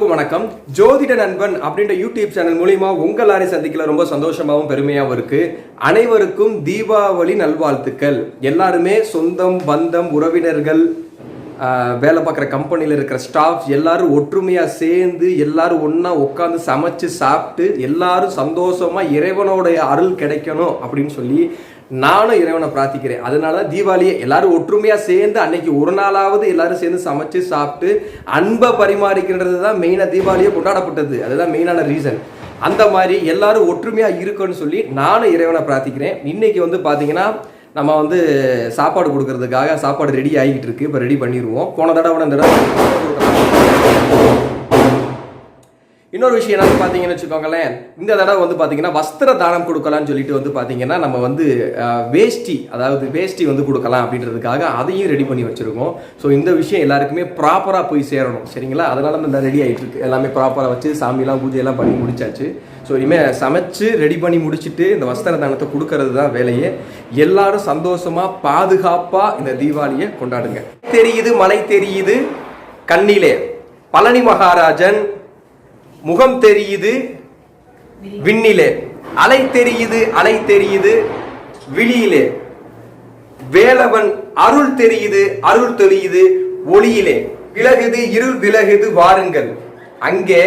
எல்லோருக்கும் வணக்கம். ஜோதிட நண்பன் அப்படின்ற யூடியூப் சேனல் மூலியமா உங்கள் எல்லாரையும் சந்திக்கல ரொம்ப சந்தோஷமாகவும் பெருமையாகவும் இருக்கு. அனைவருக்கும் தீபாவளி நல்வாழ்த்துக்கள். எல்லாருமே சொந்தம் பந்தம் உறவினர்கள் வேலை பார்க்குற கம்பெனியில் இருக்கிற ஸ்டாஃப் எல்லாரும் ஒற்றுமையாக சேர்ந்து எல்லாரும் ஒன்றா உட்காந்து சமைச்சு சாப்பிட்டு எல்லாரும் சந்தோஷமாக இறைவனோடைய அருள் கிடைக்கணும் அப்படின்னு சொல்லி நானும் இறைவனை பிரார்த்திக்கிறேன். அதனால தீபாவளியை எல்லாரும் ஒற்றுமையாக சேர்ந்து அன்னைக்கு ஒரு நாளாவது எல்லாரும் சேர்ந்து சமைச்சு சாப்பிட்டு அன்பை பரிமாறிக்கிறது தான் மெயினாக தீபாவளியை கொண்டாடப்பட்டது. அதுதான் மெயினான ரீசன். அந்த மாதிரி எல்லாரும் ஒற்றுமையாக இருக்குன்னு சொல்லி நானும் இறைவனை பிரார்த்திக்கிறேன். இன்னைக்கு பார்த்தீங்கன்னா நம்ம சாப்பாடு கொடுக்கறதுக்காக சாப்பாடு ரெடி ஆகிட்டு இருக்கு. இப்போ ரெடி பண்ணிடுவோம். போன தடவை இந்த தடவை இன்னொரு விஷயம் என்னன்னு பார்த்தீங்கன்னு வச்சுக்கோங்களேன், இந்த தடவை பார்த்தீங்கன்னா வஸ்திர தானம் கொடுக்கலான்னு சொல்லிட்டு பார்த்தீங்கன்னா நம்ம வேஷ்டி, அதாவது வேஷ்டி கொடுக்கலாம் அப்படின்றதுக்காக அதையும் ரெடி பண்ணி வச்சுருக்கோம். ஸோ இந்த விஷயம் எல்லாருக்குமே ப்ராப்பராக போய் சேரணும், சரிங்களா? அதனால இந்த ரெடி ஆகிட்டு இருக்கு. எல்லாமே ப்ராப்பராக வச்சு சாமியெல்லாம் பூஜையெல்லாம் பண்ணி முடிச்சாச்சு. ஸோ இனிமேல் சமைச்சு ரெடி பண்ணி முடிச்சுட்டு இந்த வஸ்திர தானத்தை கொடுக்கறது தான் வேலையே. எல்லாரும் சந்தோஷமாக பாதுகாப்பாக இந்த தீபாவளியை கொண்டாடுங்க. தெரியுது மலை தெரியுது கண்ணிலே, பழனி மகாராஜன் முகம் தெரியுது விண்ணிலே, அலை தெரியுது அலை தெரியுது விழியிலே, வேலவன் அருள் தெரியுது அருள் தெரியுது ஒளியிலே, விலகுது இருள் விலகுது வாருங்கள், அங்கே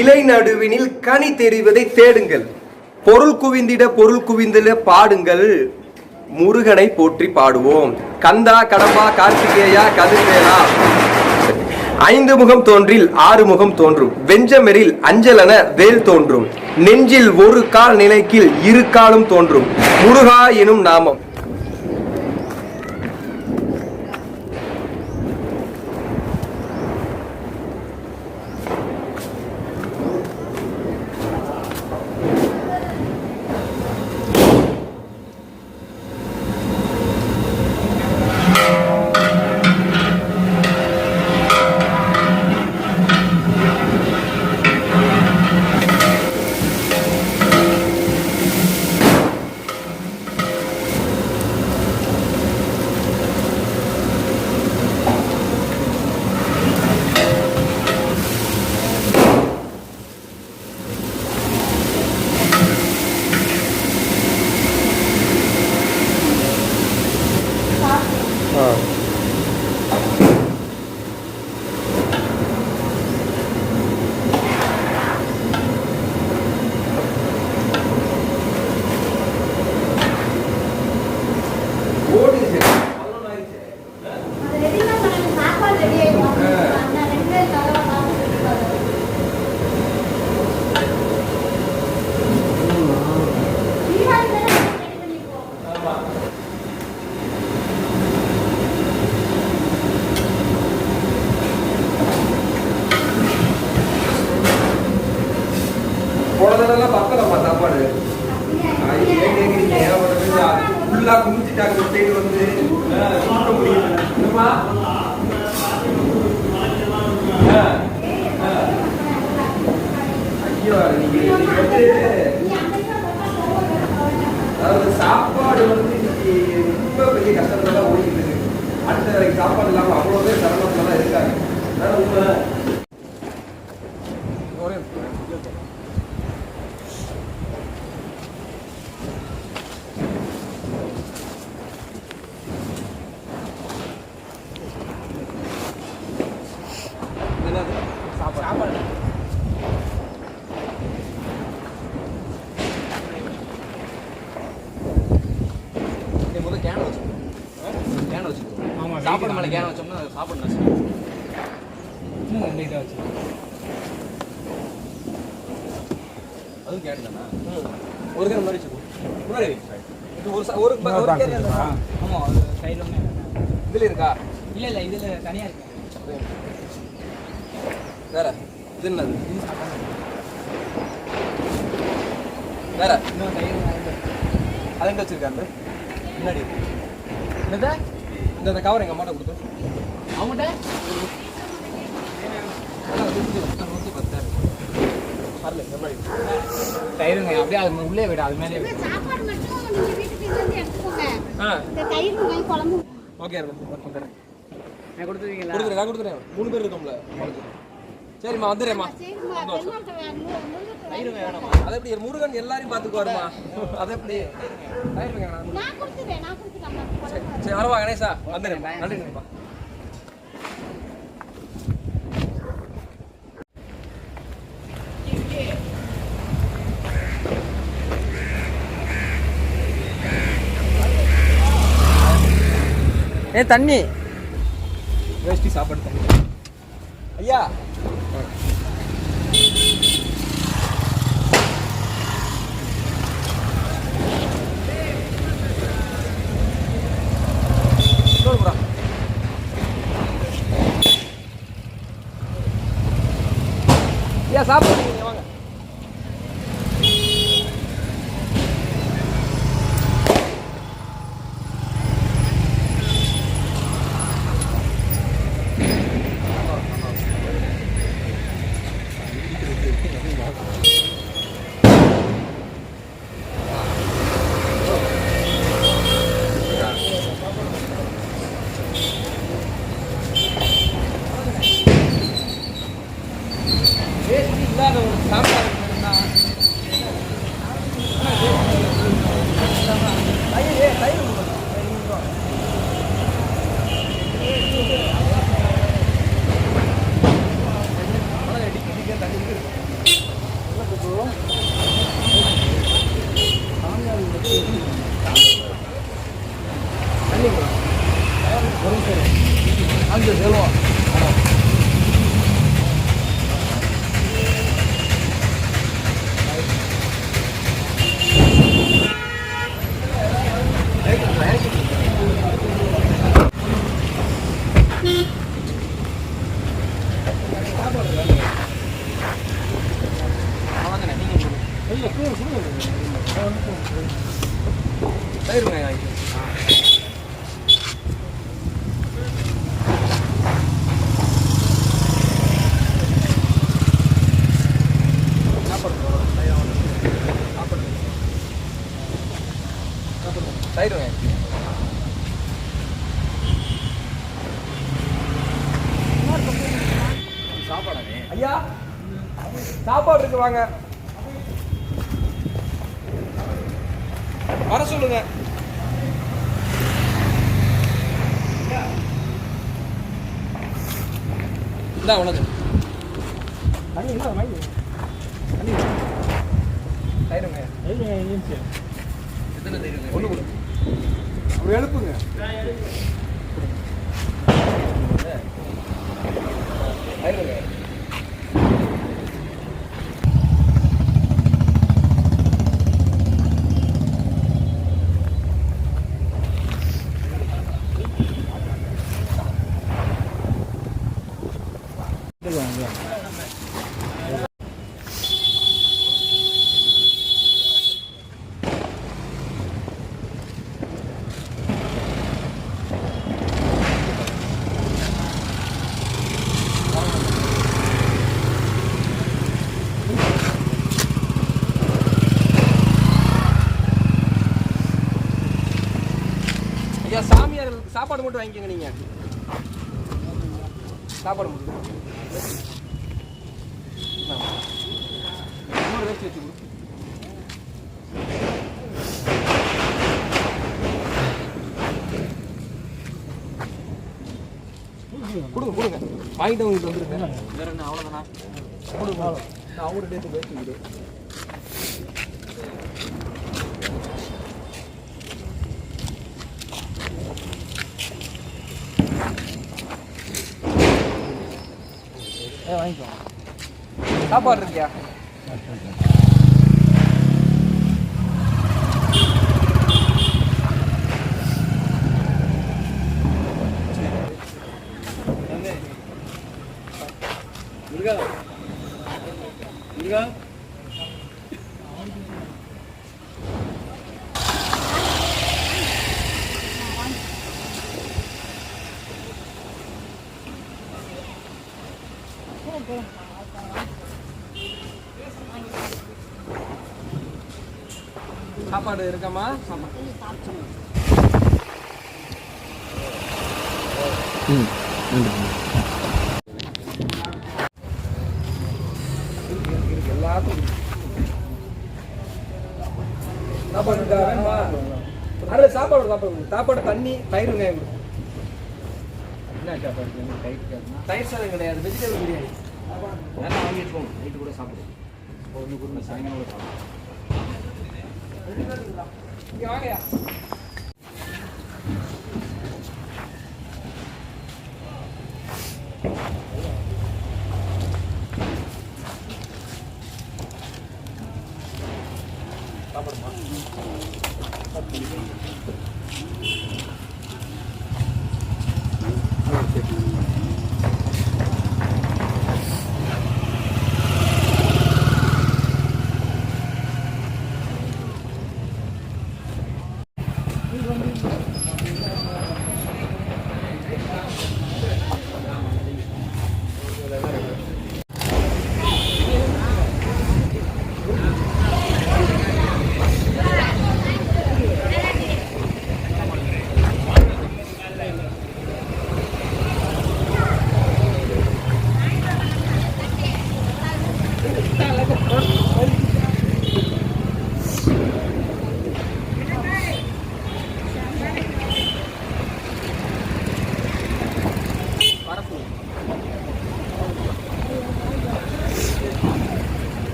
இலை நடுவினில் கனி தெரிவதை தேடுங்கள், பொருள் குவிந்திட பொருள் குவிந்திட பாடுங்கள், முருகனை போற்றி பாடுவோம், கந்தா கடம்பா கார்த்திகேயா கதிர்வேலா, ஐந்து முகம் தோன்றில் ஆறு முகம் தோன்றும், வெஞ்சமெரில் அஞ்சலன வேல் தோன்றும், நெஞ்சில் ஒரு கால் நிலைக்கில் இரு காலும் தோன்றும், முருகா எனும் நாமம். போனதெல்லாம் பக்கலம்மா சாப்பாடு ஃபுல்லா குமிச்சிட்டாங்க. சுத்த முடியுமா? ஐயோ அதாவது சாப்பாடு இன்னைக்கு ரொம்ப பெரிய கஷ்டத்துல தான் ஓடிக்கிட்டு இருக்கு. அடுத்த வேலைக்கு சாப்பாடு இல்லாமல் அவ்வளோ பேர் சிரமத்துல தான் இருக்காங்க. அதாவது உண்மை. சாப்பாடு மேலே கேன வச்சோம்னா சாப்பாடு நஷ்டம். அதுவும் கேன் தானே. ஒரு கேன் மாதிரி முன்னாடி ஒரு ஆமாம், அது சைடில் ஒன்று இதில் இருக்கா? இல்லை இல்லை, இதில் தனியாக இருக்கு. வேற இது என்னது? இது சாப்பாடு வேற இன்னும் தயிர் அது எங்கே வச்சுருக்காங்க? முன்னாடி என்னதா இந்த கவர் எங்கள் அம்மாட்ட கொடுத்தோம். அவங்கள்ட்ட 110 வரல தயிருங்க. அப்படியே அது உள்ளே விட அது மேலே ஓகே. நான் கொடுத்துருக்கீங்களா? கொடுத்துறேன் 3 பேர் இருக்கோம்ல. சரிம்மா வந்துடுறேம்மா. தயிர் வேணுமா? அது எப்படி முருகன் எல்லாரையும் பார்த்துக்குவாருமா? அது எப்படி தயிர் வேணாம். சரி வரவா கணேசா, வந்துடுறேன். நன்றிங்கப்பா. தண்ணி வேஷ்டி சாப்பாடு தண்ணி ஐயா. ஐயா சாப்பிடுங்க, வாங்க. வேஷ்டி இல்லாத ஒரு சாம்பார் வேணும்னா தயிர் அஞ்சு செல்வம் தயிர் சாப்பாடு ஐயா, சாப்பாடு இருக்கு வாங்க. வர சொல்லுங்க. இந்தா உனக்கு தண்ணி இல்லை, வாங்கி தண்ணி தயிருங்க. எத்தனை தயிருங்க? ஒன்று கொடு. அப்படி எழுப்புங்க. தயிருங்க. ஐயா சாமியார்களுக்கு சாப்பாடு மட்டும் வாங்கிக்கோங்க. நீங்க சாப்பாடு மட்டும் வேஸ்ட் வச்சு கொடுங்க கொடுங்க. வாங்கிட்டு உங்களுக்கு வந்துருங்க. வேற என்ன அவ்வளோதானா? கொடுங்க. நான் அவங்கள்ட்ட எடுத்து பேசிக்கிட்டு வாங்கிக்கோ. சாப்பாடு இருக்கியா? முருகா முருகா சாப்பாடு இருக்காமா? சாப்பாடு இருக்கா வேணுமா? அதில் சாப்பாடு தண்ணி தயிர் வெங்காயம் என்ன சாப்பாடு தயிர் சாதம் கிடையாது, வெஜிடபிள் பிரியாணி. நல்லா வாங்கி வச்சுக்கோங்க, நைட்டு கூட சாப்பிடுவோம். ஒன்று கூட சாயங்காலம் கூட சாப்பிடுவோம். இங்கே வாங்கயா. சாப்பிடுமா?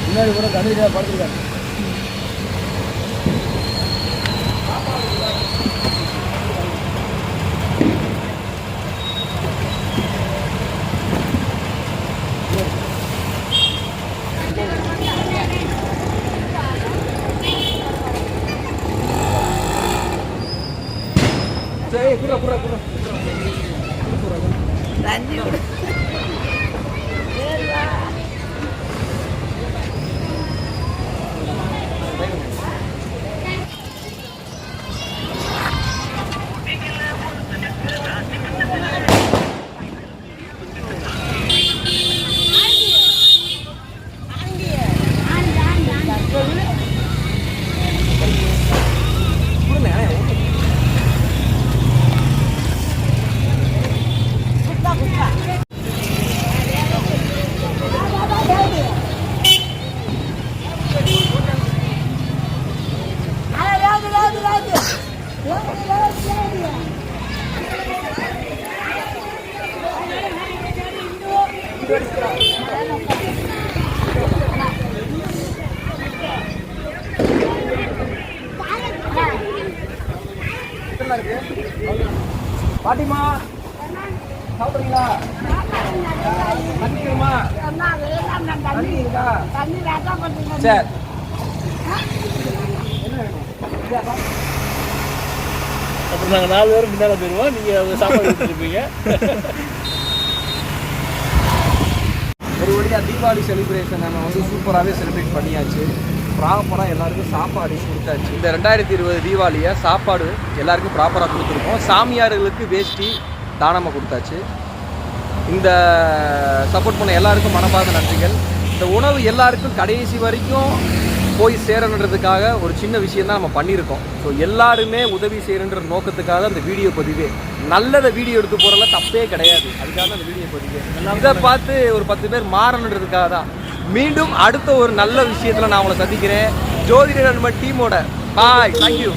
முன்னாடி கூட கணிதா படுத்துருக்காங்க. சரி கூட கூட கூட தண்ணி விடு. பாட்டிமா சாப்பிட்றீங்களா? தண்ணிக்குமா? தண்ணி இருக்கா? சரி அப்புறம் நாங்கள் 4 பேரும் முன்னால் போயிடுவோம், நீங்கள் அவங்க சாப்பாடு கொடுத்துருப்பீங்க. ஒரு வழியாக தீபாவளி செலிப்ரேஷன் நம்ம வந்து சூப்பராகவே செலிப்ரேட் பண்ணியாச்சு. ப்ராப்பராக எல்லாருக்கும் சாப்பாடு கொடுத்தாச்சு. இந்த 2020 தீபாவளியை சாப்பாடு எல்லாருக்கும் ப்ராப்பராக கொடுத்துருக்கோம். சாமியார்களுக்கு வேஷ்டி தானமாக கொடுத்தாச்சு. இந்த சப்போர்ட் பண்ண எல்லாருக்கும் மனமார்ந்த நன்றிகள். இந்த உணவு எல்லாருக்கும் கடைசி வரைக்கும் போய் சேரணுன்றதுக்காக ஒரு சின்ன விஷயம் தான் நம்ம பண்ணியிருக்கோம். ஸோ எல்லாருமே உதவி செய்யணுன்ற நோக்கத்துக்காக அந்த வீடியோ பதிவு. நல்லதை வீடியோ எடுத்து போகிறதெல்லாம் தப்பே கிடையாது. அதுக்காக அந்த வீடியோ பதிவு. இதை பார்த்து ஒரு 10 பேர் மாறணுன்றதுக்காக தான். மீண்டும் அடுத்த ஒரு நல்ல விஷயத்தில் நான் உங்களை சந்திக்கிறேன். ஜோதிட நண்பன் டீமோட பாய். தேங்க்யூ.